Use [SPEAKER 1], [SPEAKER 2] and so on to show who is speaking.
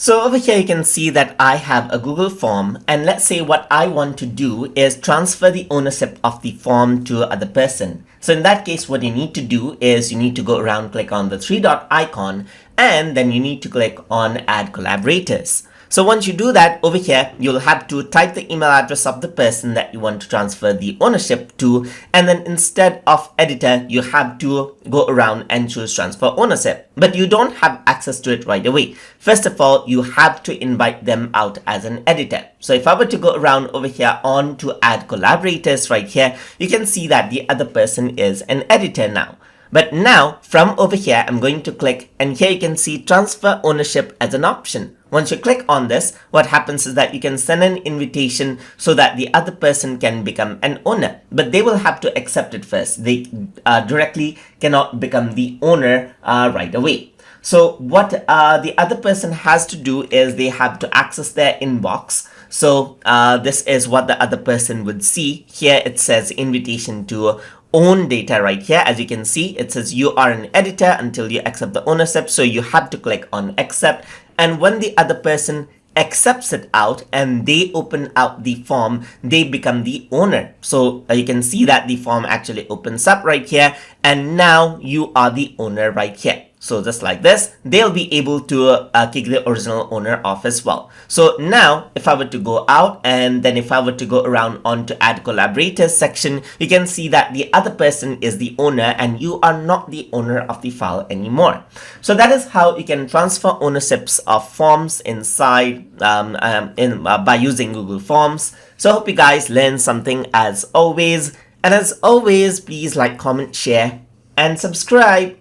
[SPEAKER 1] So over here you can see that I have a Google form, and let's say what I want to do is transfer the ownership of the form to other person. So in that case, what you need to do is you need to go around, click on the three dot icon, and then you need to click on add collaborators. So once you do that, over here, you'll have to type the email address of the person that you want to transfer the ownership to. And then instead of editor, you have to go around and choose transfer ownership. But you don't have access to it right away. First of all, you have to invite them out as an editor. So if I were to go around over here on to add collaborators right here, you can see that the other person is an editor now. But now from over here, I'm going to click, and here you can see transfer ownership as an option. Once you click on this, what happens is that you can send an invitation so that the other person can become an owner, but they will have to accept it first. They directly cannot become the owner right away. So what the other person has to do is they have to access their inbox. So this is what the other person would see. Here it says invitation to own data right here. As you can see, it says you are an editor until you accept the ownership. So you have to click on accept. And when the other person accepts it out and they open out the form, they become the owner. So you can see that the form actually opens up right here. And now you are the owner right here. So just like this, they'll be able to kick the original owner off as well. So now if I were to go out, and then if I were to go around on to add collaborators section, you can see that the other person is the owner and you are not the owner of the file anymore. So that is how you can transfer ownerships of forms inside by using Google Forms. So I hope you guys learned something as always. And as always, please like, comment, share, and subscribe.